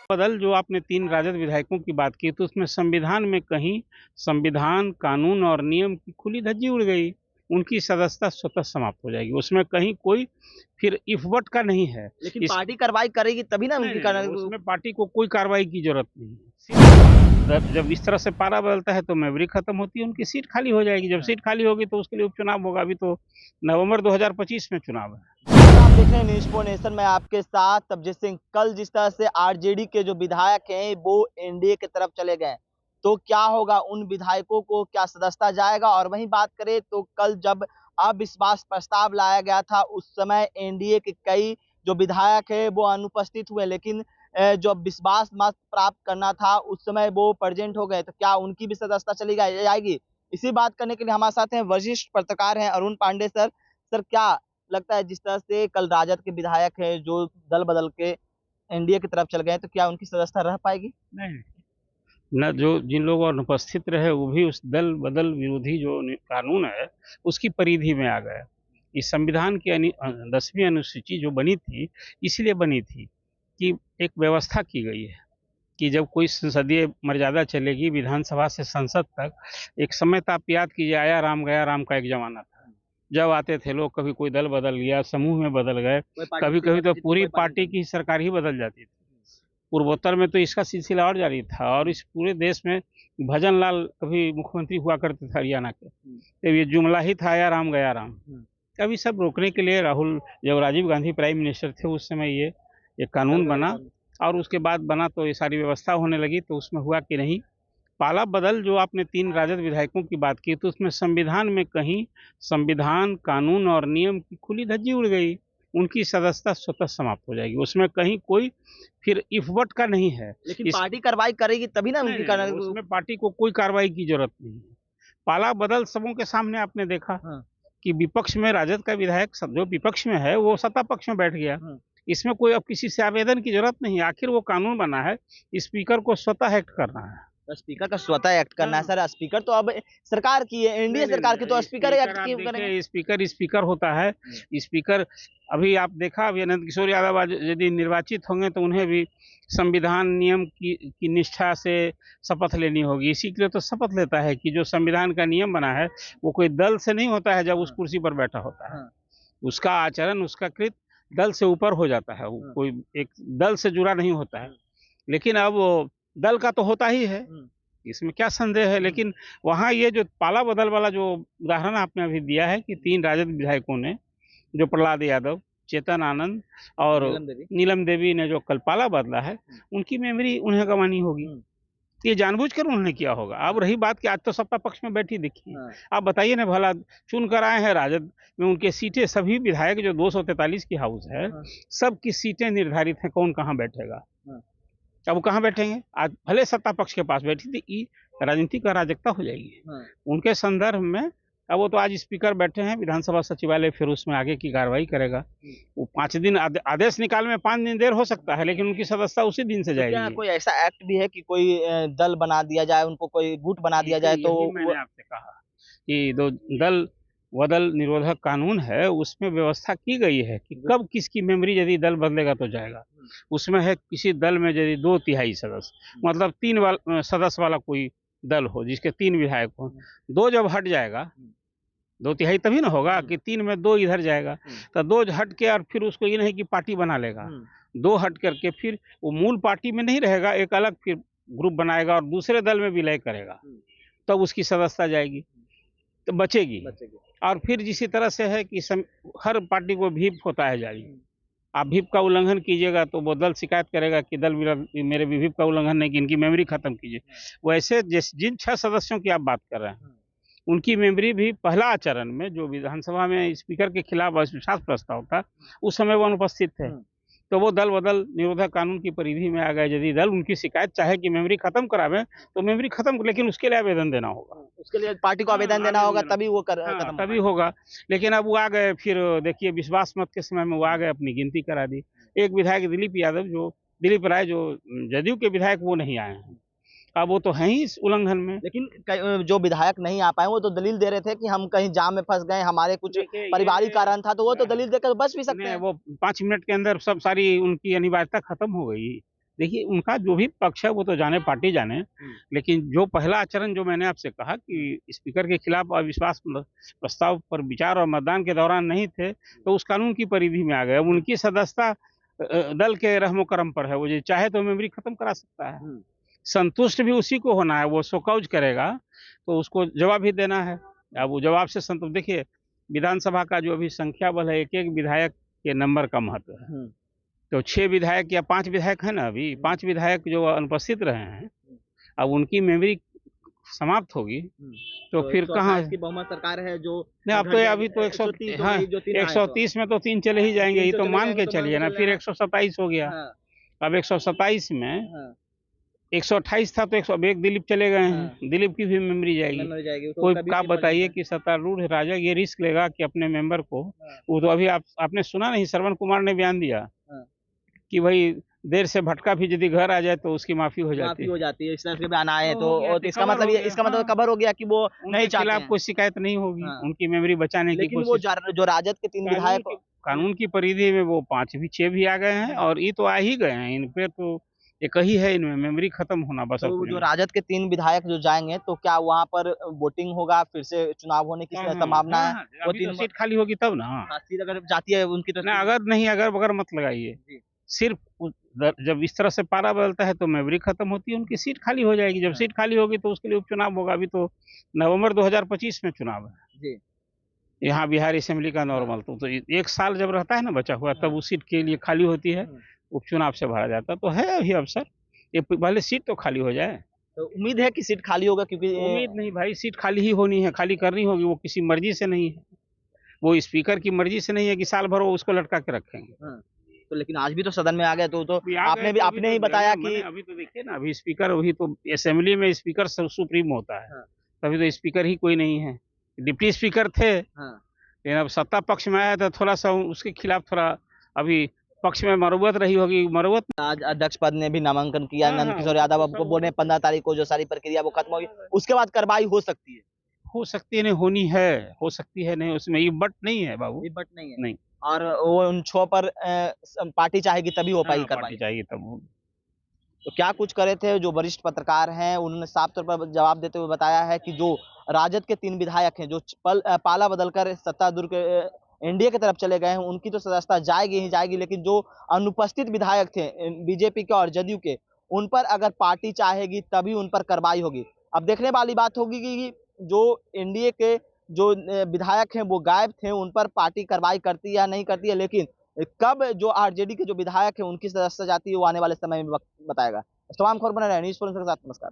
बदल जो आपने 3 राजद विधायकों की बात की, तो उसमें संविधान में कहीं संविधान, कानून और नियम की खुली धज्जी उड़ गई। उनकी सदस्यता स्वतः समाप्त हो जाएगी। उसमें कहीं कोई फिर इफ बट का नहीं है। लेकिन पार्टी कार्रवाई करेगी तभी ना उनकी उसमें पार्टी को कोई कार्रवाई की जरूरत नहीं है। जब इस तरह से पारा बदलता है तो मेमोरी खत्म होती है, उनकी सीट खाली हो जाएगी। जब सीट खाली होगी तो उसके लिए उपचुनाव होगा। अभी तो नवंबर 2025 में चुनाव है। आप देख रहे हैं न्यूज़ फॉर नेशन में आपके साथ तबजीत सिंह। कल जिस तरह से आरजेडी के जो विधायक हैं वो एनडीए की तरफ चले गए, तो क्या होगा, उन विधायकों को क्या सदस्यता जाएगा? और वहीं बात करें तो कल जब अविश्वास प्रस्ताव लाया गया था उस समय एनडीए के कई जो विधायक है वो अनुपस्थित हुए, लेकिन जो विश्वास मत प्राप्त करना था उस समय वो प्रेजेंट हो गए, तो क्या उनकी भी सदस्यता चली जाएगी? इसी बात करने के लिए हमारे साथ हैं वरिष्ठ पत्रकार हैं अरुण पांडे सर। सर, क्या लगता है जिस तरह से कल राजद के विधायक हैं जो दल बदल के एनडीए की तरफ चल गए, तो क्या उनकी सदस्यता रह पाएगी? नहीं, न जो जिन लोग अनुपस्थित रहे वो भी उस दल बदल विरोधी जो कानून है उसकी परिधि में आ गए। इस संविधान की 10वीं अनुसूची जो बनी थी इसलिए बनी थी कि एक व्यवस्था की गई है कि जब कोई संसदीय मर्यादा चलेगी विधानसभा से संसद तक। एक समय था, आप याद कीजिए, आया राम गया राम का एक जमाना था। जब आते थे लोग, कभी कोई दल बदल गया, समूह में बदल गए, कभी कभी तो पूरी पार्टी की सरकार ही बदल जाती थी। पूर्वोत्तर में तो इसका सिलसिला और जारी था। और इस पूरे देश में भजन लाल कभी मुख्यमंत्री हुआ करते थे हरियाणा के, तो ये जुमला ही था, आया राम गया राम। कभी सब रोकने के लिए राहुल, जब राजीव गांधी प्राइम मिनिस्टर थे उस समय ये कानून बना, और उसके बाद बना तो ये सारी व्यवस्था होने लगी। तो उसमें हुआ कि नहीं, पाला बदल जो आपने 3 राजद विधायकों की बात की, तो उसमें संविधान में कहीं संविधान, कानून और नियम की खुली धज्जी उड़ गई। उनकी सदस्यता स्वतः समाप्त हो जाएगी। उसमें कहीं कोई फिर इफ बट का नहीं है। लेकिन पार्टी कार्रवाई करेगी तभी ना उनकी उसमें पार्टी को कोई कार्रवाई की जरूरत नहीं है। पाला बदल सबों के सामने आपने देखा कि विपक्ष में राजद का विधायक जो विपक्ष में है वो सत्ता पक्ष में बैठ गया। इसमें कोई अब किसी से आवेदन की जरूरत नहीं है। आखिर वो कानून बना है, स्पीकर को स्वतः एक्ट करना है। स्पीकर का स्वतः एक्ट करना है सर। स्पीकर तो अब सरकार की है, एनडीए सरकार की, तो स्पीकर एक्ट क्यों करेंगे? स्पीकर होता है। स्पीकर अभी आप देखा, अभी अनंत किशोर यादव यदि निर्वाचित होंगे तो उन्हें भी संविधान नियम की निष्ठा से शपथ लेनी होगी। इसी के लिए तो शपथ लेता है कि जो संविधान का नियम बना है वो कोई दल से नहीं होता है। जब उस कुर्सी पर बैठा होता है उसका आचरण, उसका कृत दल से ऊपर हो जाता है। वो कोई एक दल से जुड़ा नहीं होता है। लेकिन अब दल का तो होता ही है, इसमें क्या संदेह है। लेकिन वहाँ ये जो पाला बदल वाला जो उदाहरण आपने अभी दिया है कि 3 राजद विधायकों ने, जो प्रहलाद यादव, चेतन आनंद और नीलम देवी ने जो कल पाला बदला है, उनकी मेमोरी उन्हें गंवानी होगी। ये जानबूझकर उन्होंने किया होगा। अब रही बात कि आज तो सत्ता पक्ष में बैठी दिखी, आप बताइए ना, भला चुन कर आए हैं राजद में, उनके सीटें, सभी विधायक जो 243 की हाउस है, सबकी सीटें निर्धारित हैं, कौन कहाँ बैठेगा। अब वो कहाँ बैठेंगे? आज भले सत्ता पक्ष के पास बैठी थी, राजनीति का अराजकता हो जाएगी उनके संदर्भ में। अब वो तो आज स्पीकर बैठे हैं, विधानसभा सचिवालय फिर उसमें आगे की कार्रवाई करेगा। वो 5 दिन आदेश निकाल में 5 दिन देर हो सकता है, लेकिन उनकी सदस्यता उसी दिन से जाएगी। क्या कोई ऐसा एक्ट भी है कि कोई दल बना दिया जाए, उनको कोई गुट बना दिया जाए? तो मैंने आपसे कहा कि दो दल बदल निरोधक कानून है, उसमें व्यवस्था की गई है कि कब किसकी मेमोरी, यदि दल बदलेगा तो जाएगा। उसमें है किसी दल में यदि 2/3 सदस्य, मतलब 3 सदस्य वाला कोई दल हो जिसके 3 विधायक हो, 2 जब हट जाएगा, 2/3 तभी ना होगा कि 3 में 2 इधर जाएगा। तो 2 हट के, और फिर उसको ये नहीं कि पार्टी बना लेगा, 2 हट करके फिर वो मूल पार्टी में नहीं रहेगा, एक अलग फिर ग्रुप बनाएगा और दूसरे दल में विलय करेगा, तब उसकी सदस्यता जाएगी, तो बचेगी। और फिर जिसी तरह से है कि हर पार्टी को व्हिप होता है जारी। आप व्हिप का उल्लंघन कीजिएगा तो वो दल शिकायत करेगा कि दल मेरे व्हिप का उल्लंघन नहीं, कि इनकी मेमोरी खत्म कीजिए। वैसे जिन 6 सदस्यों की आप बात कर रहे हैं उनकी मेमोरी भी पहला आचरण में, जो विधानसभा में स्पीकर के खिलाफ अविश्वास प्रस्ताव था, उस समय वो अनुपस्थित थे। तो वो दल बदल निरोधक कानून की परिधि में आ गए। यदि दल उनकी शिकायत चाहे कि मेमोरी खत्म करावे तो मेमोरी खत्म, लेकिन उसके लिए आवेदन देना होगा, उसके लिए पार्टी को आवेदन देना होगा, तभी वो तभी होगा। लेकिन अब वो आ गए, फिर देखिए विश्वास मत के समय में वो आ गए, अपनी गिनती करा दी। एक विधायक दिलीप राय जो जदयू के विधायक, वो नहीं आए हैं। अब वो तो है ही इस उल्लंघन में। लेकिन जो विधायक नहीं आ पाए वो तो दलील दे रहे थे कि हम कहीं जाम में फंस गए, हमारे कुछ पारिवारिक कारण था, तो वो तो दलील देकर बच भी सकते हैं। वो 5 मिनट के अंदर सब सारी उनकी अनिवार्यता खत्म हो गई। देखिए उनका जो भी पक्ष है वो तो जाने, पार्टी जाने, लेकिन जो पहला आचरण जो मैंने आपसे कहा कि स्पीकर के खिलाफ अविश्वास प्रस्ताव पर विचार और मतदान के दौरान नहीं थे, तो उस कानून की परिधि में आ गए। अब उनकी सदस्यता दल के रहमो करम पर है, वो जो चाहे तो मेमोरी खत्म करा सकता है। संतुष्ट भी उसी को होना है, वो शोकॉज करेगा तो उसको जवाब भी देना है। अब वो जवाब से संतुष्ट, देखिए विधानसभा का जो अभी संख्या बल है, एक एक विधायक के नंबर का महत्व है। तो 6 विधायक या 5 विधायक है ना, अभी 5 विधायक जो अनुपस्थित रहे हैं, अब उनकी मेमोरी समाप्त होगी तो फिर कहाँ की बहुमत सरकार है जो नहीं, अब तो अभी तो 130, हाँ 130 में तो 3 चले ही जाएंगे, ये तो मान के चलिए ना, फिर 127 हो गया। अब 127 में 128 था तो 101 दिलीप चले गए हैं, दिलीप की भी मेमोरी जाएगी। कोई आप बताइए कि सत्तारूढ़ राजग ये रिस्क लेगा कि अपने मेंबर को, वो तो अभी आपने सुना नहीं, श्रवण कुमार ने बयान दिया कि भाई देर से भटका भी यदि घर आ जाए तो उसकी माफी हो जाती है। इस तरह के बयान आए तो तो इसका मतलब ये, इसका मतलब कवर हो गया कि वो नहीं चाहते हैं। कोई शिकायत नहीं होगी, उनकी मेमोरी बचाने की लेकिन वो जो राजद के 3 विधायक कानून की परिधि में वो 5 भी 6 भी आ गए हैं और ये तो आ ही गए हैं, इन पे तो एक ही है, इनमें मेमोरी खत्म होना बस। तो जो राजद के 3 विधायक जो जाएंगे तो क्या वहां पर वोटिंग होगा, फिर से चुनाव होने की संभावना है? वो 3 सीट खाली होगी तब ना, सीट अगर जाती है उनकी तो ना, अगर मत लगाइए, सिर्फ जब इस तरह से पारा बदलता है तो मेमोरी खत्म होती है, उनकी सीट खाली हो जाएगी। जब सीट खाली होगी तो उसके लिए उपचुनाव होगा। अभी तो नवंबर 2025 में चुनाव है यहाँ बिहार असेंबली का नॉर्मल, तो 1 साल जब रहता है ना बचा हुआ, तब उस सीट के लिए खाली होती है, उपचुनाव से भरा जाता है। तो है अभी अवसर, ये पहले सीट तो खाली हो जाए। तो उम्मीद है कि सीट खाली होगा, क्योंकि उम्मीद नहीं भाई, सीट खाली ही होनी है, खाली करनी होगी। वो किसी मर्जी से नहीं है, वो स्पीकर की मर्जी से नहीं है कि साल भर वो उसको लटका के रखेंगे। तो लेकिन आज भी तो सदन में आ गए, तो आपने ही बताया कि अभी तो देखिए ना, अभी स्पीकर, अभी तो असेंबली में स्पीकर सुप्रीम होता है, तभी तो स्पीकर ही कोई नहीं है, डिप्टी स्पीकर थे। लेकिन अब सत्ता पक्ष में आया तो थोड़ा सा उसके खिलाफ थोड़ा अभी पक्ष में मरम्मत रही होगी, मरम्मत। आज अध्यक्ष पद ने भी नामांकन किया, नंद किशोर यादव अब को बोले 15 तारीख को जो सारी प्रक्रिया वो खत्म होगी, उसके बाद कार्रवाई हो सकती है। नहीं, होनी है, हो सकती है नहीं, उसमें ये बट नहीं है बाबू, ये बट नहीं है नहीं। और वो उन 6 पर पार्टी चाहेगी तभी हो पाएगी कार्रवाई, चाहिए तब होगी। तो क्या कुछ करे थे जो वरिष्ठ पत्रकार हैं, उन्होंने साफ तौर पर जवाब देते हुए बताया है कि जो राजद के 3 विधायक हैं जो पाला बदलकर सत्तारूढ़ के एनडीए की तरफ चले गए हैं, उनकी तो सदस्यता जाएगी ही जाएगी, लेकिन जो अनुपस्थित विधायक थे बीजेपी के और जदयू के, उन पर अगर पार्टी चाहेगी तभी उन पर कार्रवाई होगी। अब देखने वाली बात होगी कि जो एनडीए के जो विधायक हैं वो गायब थे, उन पर पार्टी कार्रवाई करती है या नहीं करती है, लेकिन कब जो आरजेडी के जो विधायक है उनकी सदस्यता जाती है वो आने वाले समय में बताएगा। तमाम खबर बने रहे न्यूज़ के साथ। नमस्कार।